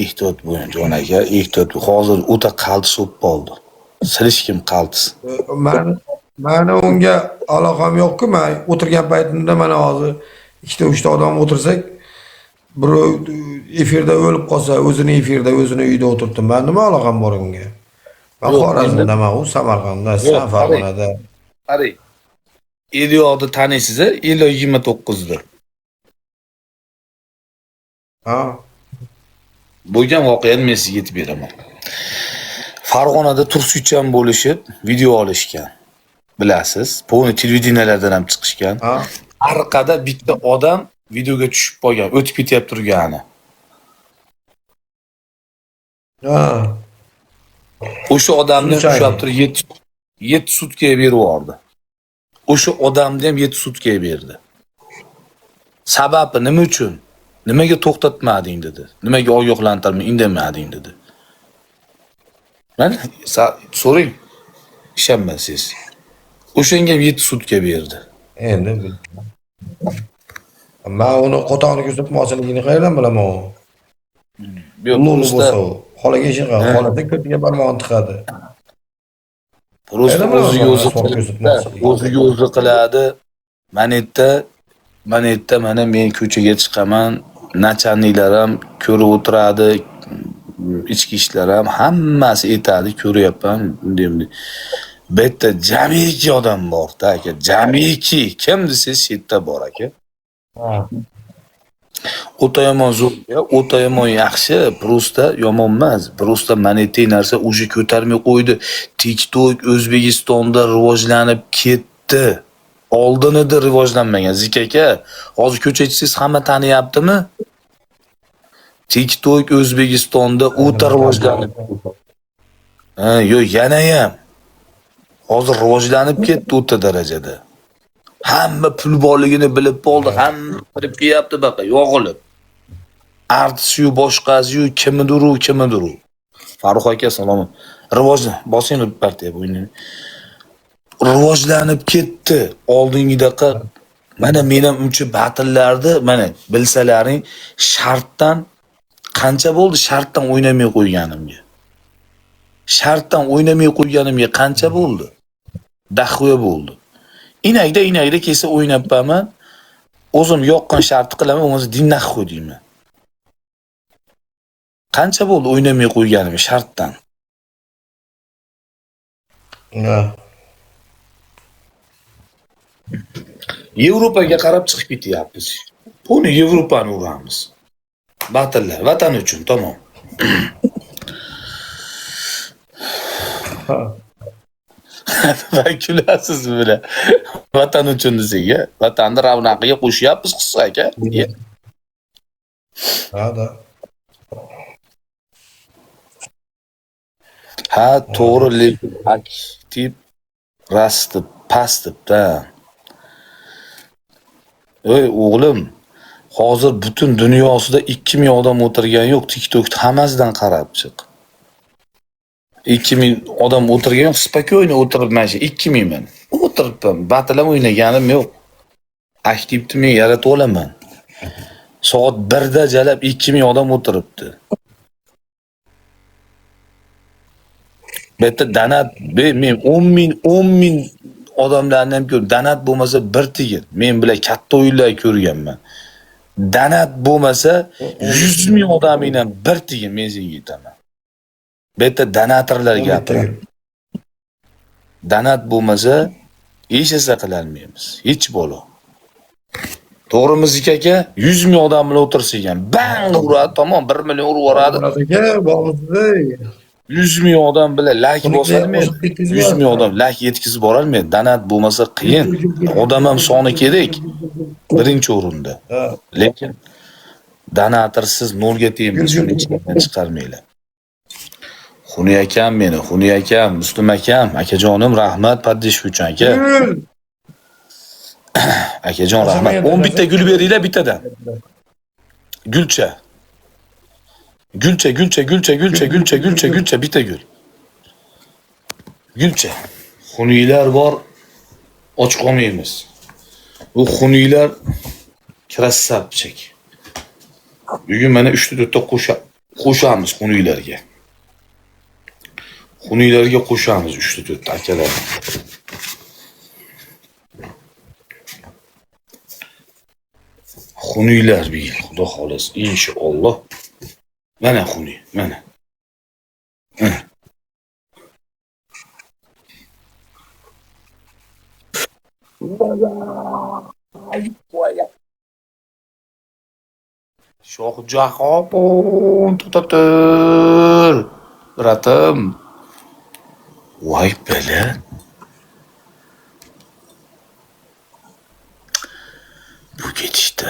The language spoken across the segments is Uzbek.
Ehtiyot bo'ling jon aka, ehtiyot. Hozir o'ta qaltis bo'lib qoldi. Silishkim qaltis. Mani unga aloqam yo'q-ku. Men o'tirgan paytimda mana hozir ikkita uchta odam o'tirsak, birov efirda o'lib qolsa, o'zini efirda, o'zini uyida o'tiribdi. Men nima aloqam bor unga? Men Xorazmdaman, u Samarqandda, sen Farg'onada. Qarang. Eliyog'ni taniysiz, Eliyog 29da. Ha. Bo'lgan voqeani men sizga aytib beraman. Farg'onada tursucham bo'lishib, video olishgan. Bilasiz, buni televideniyalardan ham chiqishgan. Ha. Orqada bitta odam videoga tushib qolgan, o'tib ketyapti turgani. Ha. O'sha odamni ushlab turib 7 sutkaga berib yubordi. O'sha odamni ham 7 sutkaga berdi. Sababi nima uchun? Nimaga to'xtatmading dedi. Nimaga ogohlantirmay indamading dedi. Mana so'ring. Ishonmasangiz. O'shanga 7 sutka berdi. Endi men uni qo'tog'ini ko'rsatmoqchiligini qayerdan bilaman? Lulu bo'lsa, xolaga ishqa, xolada ko'tiga barmog'ini tiqadi. Просто o'ziga o'zi qiladi. Manetda mana men ko'chaga chiqaman, nachalniklar ham ko'rib o'tiradi, ichki ishlar ham hammasi aytadi, ko'ryapman, bunday. Bu yerda jamiki odam bor-da aka, jamiki. Kim desangiz yerda bor aka. O'ta yomon zo'r, o'ta yomon yaxshi, prosta yomon emas. Prosta manetay narsa o'sha ko'tarmay qo'ydi. TikTok O'zbekistonda rivojlanib ketdi. Oldin edi rivojlanmagan. Zik aka, hozir ko'chaga chiqsangiz hamma taniyaptimi? TikTok O'zbekistonda o'ta rivojlanib ketdi. Yo'q, yana ham. Hozir rivojlanib ketdi o'ta darajada. Hamma pul borligini bilib qoldi, hamma kirib kelyapti baqa, yog'ilib. Artist-yu, boshqasi-yu, kimidir. Farruh aka salom. Bosing partiya bo'yini. Rivojlanib ketdi. Oldingidaqa mana men ham uncha batillarni, mana bilsalaring, shartdan qancha bo'ldi shartdan o'ynamay qo'yganimga. Shartdan o'ynamay qo'yganimga qancha bo'ldi? Dahvoya bo'ldi. Inakda kelsa o'ynabman. O'zim yoqqan shartni qilaman, o'zim dinnaxu deyman. Qancha bo'ldi o'ynamay qo'yganim shartdan? Yevropaga qarab chiqib ketyapmiz. Buni Yevropani uramiz. Batillar vatan uchun, tamom. Va kulasiz bile. Vatan uchun desak-a, vatanni ravnaqiga qo'shyapmiz qissa aka. Ha, to'g'ri, lekin aktiv rastib, pastibda. Ey o'g'lim, hozir butun dunyosida 2000 odam o'tirgan yo'q, TikTokda hammasidan qarab chiq. 2000 odam o'tirgan yo'q, spokойно o'tiribman shu 2000 men. O'tiribman, batilam o'ynaganim yo'q. Aktivni men yaratib olaman. Soat 1da jalab 2000 odam o'tiribdi. Betta danat, men 10 ming odamlarni ham ko'rdim. Danat bo'lmasa bir tigir. Men bilan katta o'yinlar ko'rganman. Danat bo'lmasa 100 ming odamning ham bir tigir men senga aytaman. Betta donatorlar gapiradi. Donat bo'lmasa hech narsa qila olmaymiz. Hech bo'lo. To'g'rimi Zik aka? 100 ming odam bilan o'tirsak ham bang uradi, tamom 1 million urib yuboradi. 100 ming odam bilan like bosa olmaydi. 100 ming odam like yetkazib bora olmaydi. Donat bo'lmasa qiyin. Odam ham soni kerak. Birinchi o'rinda. Lekin donatorsiz nolga tengmiz, shuni ichdan chiqarmaylar. Xuni akam meni, Xuni akam, Muslim akam, akajonim rahmat paddish uchun aka. Akajon rahmat. 11 ta gul beringlar bittadan. Gulcha. Gulcha bitta gul. Gulcha. Xuniylar bor, och qolmaymiz. Bu xuniylar krassavchik. Bugun mana 3 ta 4 ta qo'shib qo'shamiz xunuylarga. Xunuylarga qo'shamiz 3 ta 4 ta akalar. Xunuylar bir yil, xudo xolasa, inshaalloh. Mana xunuy, mana. Shohjahon tutatir. Ratim. Voy bala. Bu ketishdi.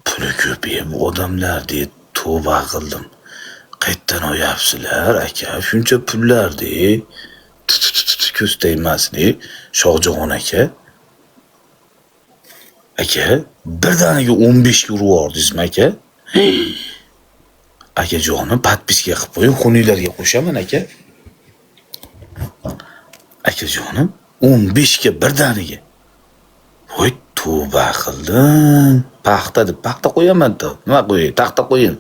Puli ko'payib odamlar deb tavba qildim. Qayerdan oyapsizlar aka? Shuncha pullarni ko'z tegmasni Shohjahon aka. Aka, birdaniga 15 ga urvordingizmi aka? Aka jonim, podpiska qilib qo'ying, xunuylarga qo'shaman aka. Aka jonim, 15 ga birdaniga. Voy, tavba qildim. Paxta deb paxta qo'yaman-da. Nima qo'yay? Taxta qo'ying.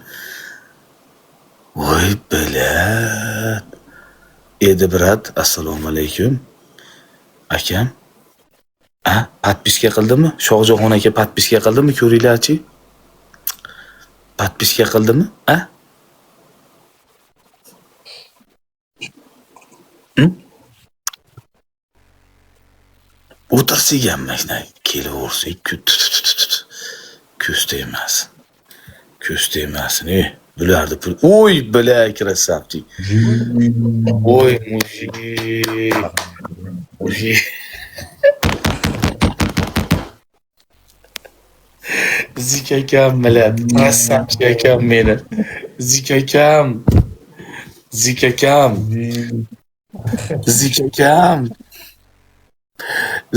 Voy bilat. Edi brat, assalomu alaykum. Akam. Podpiska qildimi? Shohjahon aka podpiska qildimi? Ko'ringlarchi. Podpiska qildimi? O'tirsigan mashina kelaversak, ko'z tegmasin. Ko'z tegmasin. Bularni pul. Oy, bala krasavchik. Oy, mujik. Zik akam bilan, krasavchik akam meni. Zik akam. Zik akam. Zik akam.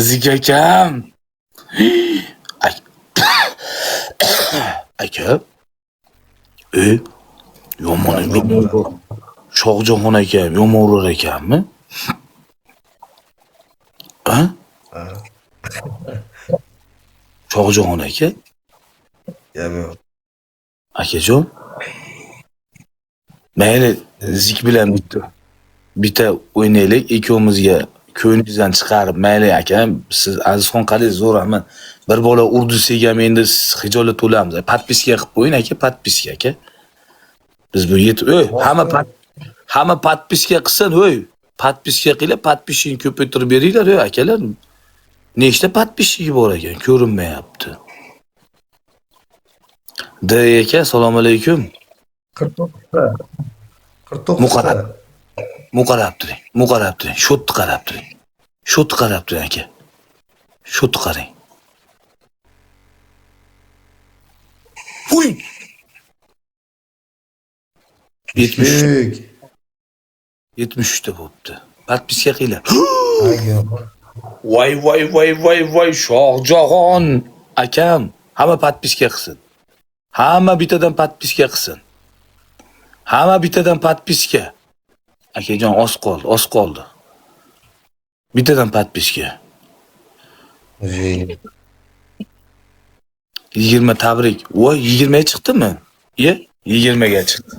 Zik akam. Aka. Yomon emas. Shohjahon aka yomon urar ekanmi? Shohjahon aka? Yo'q. Akajon. Mayli, zik bilan bitta o'ynaylik, ikkovimizga ko'ngilingizdan chiqarib, mayli aka, siz Azizxon qalay zo'raman. Bir bola urdi segam endi hijolat to'lamiz. Podpiska qilib qo'ying aka, podpiska aka. Biz bu hamma podpiska qilsin, podpiska qilib, podpishing ko'paytirib beringlar, akalar. Nechta podpishigi bor ekan, ko'rinmayapti. Aka, assalomu alaykum. 49 ta. 49 ta. Muqarab turing. Shotni qarab turing. Shotni qarab turing aka. Shotni qarang. Huy! 73 ta bo'pti. Podpiska qilinglar. Voy, Shohjahon akam, hamma podpiska qilsin. Hamma bittadan podpiska qilsin. Hamma bittadan podpiska. Akajon, oz qoldi. Bittadan podpiska. 20 tabrik. Voy, 20 ga chiqdimi? 20 ga chiqdi.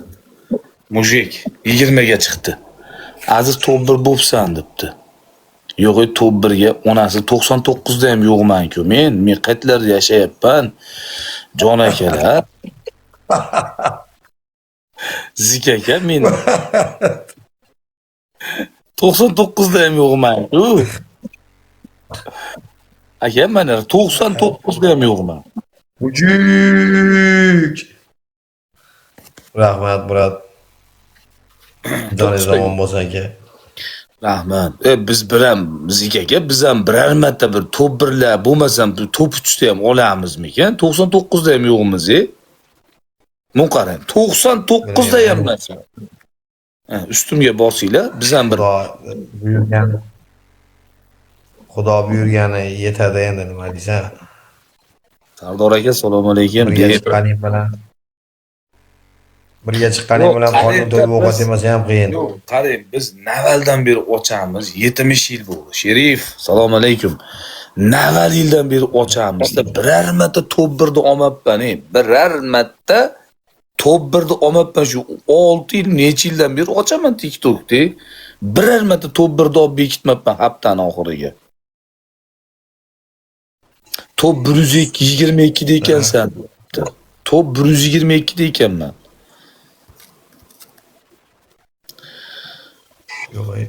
Mujik, 20 ga chiqdi. Aziz top 1 bo'psan debdi. Yo'q, top 1 ga onasi 99 da ham yo'qman-ku. Men qayerlarda yashayapman? Jon akalar. Zik aka, men 99 da ham yo'qman-ku. Aka, mana 99 da ham yo'qman. Mujuk. Rahmat, brat. Joningiz omon bo'lsin aka. Rahmat. Biz Zik aka, biz ham birar marta bir top 1lar bo'lmasam, top 3 da ham olamizmikan? 99 da ham yo'qmiz-e? Mun qarang, 99 da ham emas. Ustimga bosinglar, biz ham bir Xudo buyurgani yetadi endi, nima deysan? Sardor aka, assalomu alaykum. Birga chiqqaning bilan Birga chiqqaning Yo'q, bilan qorning qarang-da, to'yib ovqat biz yemasa ham qiyin. yo'q, qarang, biz navaldan beri ochamiz. 70 yil bo'ldi. Sherif, assalomu alaykum. Naval yildan beri ochamiz-da, biror marta top 1da olmabman, biror marta top 1da olmabman. Shu 6 yil, necha yildan beri ochaman TikTok'da. Biror marta top 1da olib bekitmabman haftaning oxiriga. Top 122 da ekansan. Top 122 da ekanman. Yo'q.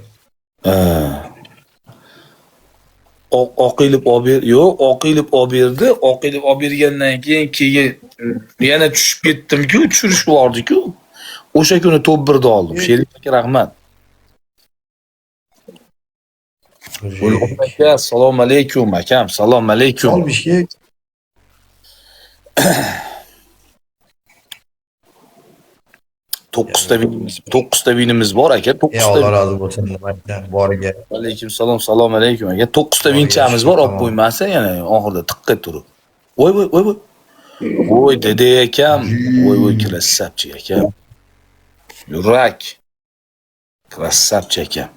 Oqilib olib ber, yo'q, oqilib olib berdi. Oqilib olib bergandan keyin yana tushib ketdim-ku, tushirish bordi-ku. O'sha kuni top 1da oldim. Sherif aka, rahmat. Aka, assalomu alaykum akam, assalomu alaykum. Olmishki. 9ta vinimiz bor aka, 9ta. Alloh rozi bo'lsin nimadan boriga. Alaykum salom, assalomu alaykum aka. 9ta vinchamiz bor, olib qo'ymasa yana oxirida tiqqa turib. Voy. Voy dede akam, voy krassavchik akam. Yurak. Krassavchik akam.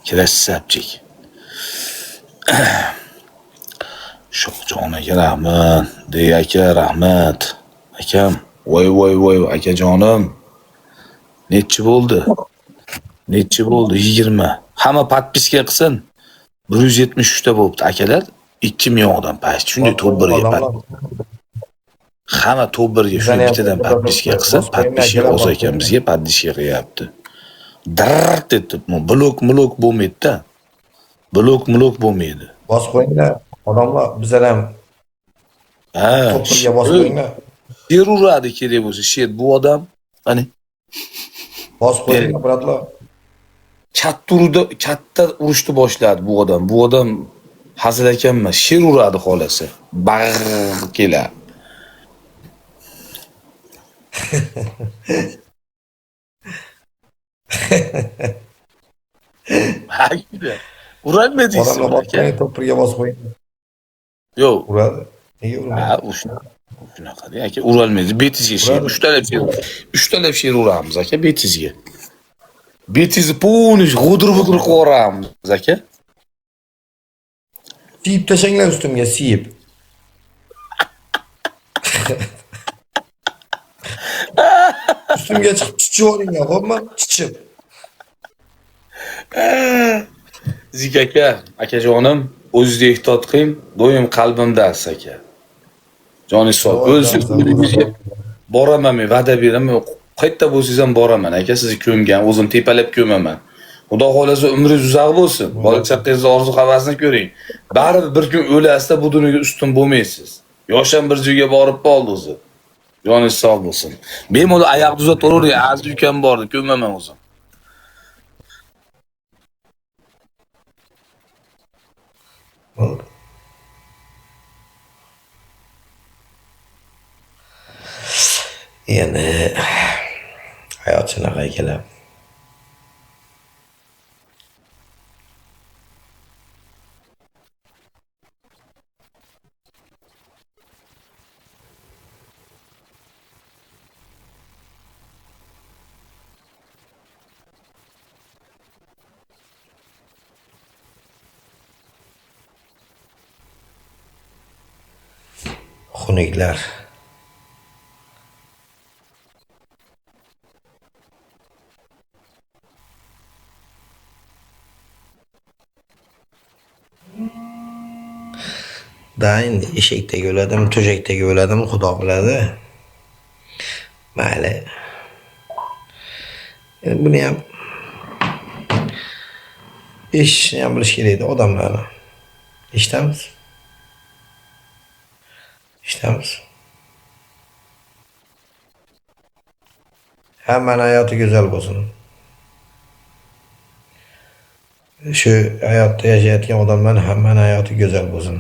Krassavchik. Sho'xjon aka, rahmat. Dey aka, rahmat. Akam, voy akajonim. Nechi bo'ldi? 20. Hamma podpiska qilsin. 173 ta bo'libdi akalar. 2000 odam past. Shunday top 1ga. Hamma top 1ga shunday bittadan podpiska qilsin. Podpiska o'z akamizga podpiska qilyapti. Dart etib, blok bo'lmaydi-da. Blok bo'lmaydi. Bos qo'yinglar. Odamlar bizlar ham top 1ga bos qo'yinglar. Sher uradi kerak bo'lsa, sher bu odam qani Bos qo'yinglar, bratlar. katta urushni boshladi bu odam. Bu odam hazil ekan emas, sher uradi xolasi. Bag'ir kelar. Hakida. Urolmadingiz. Odamlar bos qo'ying, top 1ga bos qo'ying. Yo'q. Uradi. Nega uradi? Ha, shunaqa-da aka, urolmaydi. Betizga sher, 3 talab sher uramiz aka betizga. Betizni полностью g'udur-budur qilib yuboramiz aka. Siyib tashanglar ustimga, siyib. Ustimga chiqib chichib oringlar, xo'pmi? Chichib. Zik akajonim, o'zingizni ehtiyot qiling. Doim qalbimdasiz aka. Joningiz sog'. O'zingiz boraman, men va'da beraman. Qayerda bo'lsangiz ham boraman aka, sizni ko'mgan, o'zim tepalab ko'maman. Xudo xolasa umringiz uzoq bo'lsin. Bola chaqangizni orzu havasini ko'ring. Baribir bir kun o'lasizda bu dunyoga ustun bo'lmaysiz. Yosham bir joyga borib qoldi o'zi. Joningiz sog' bo'lsin. Bemalol oyoqni uzatavering, aziz ukam bordi, ko'maman o'zim. Endi hayot shunaqa ekan. Xunuklar. Da endi eshakdagi o'ladimi, to'shakdagi o'ladimi, Xudo biladi. Mayli. Endi buni ham eshitishni ham bilish kerak edi odamlarni. Eshitamiz. Hammaning hayoti go'zal bo'lsin. Shu hayotda yashayotgan odamlar hammaning hayoti go'zal bo'lsin.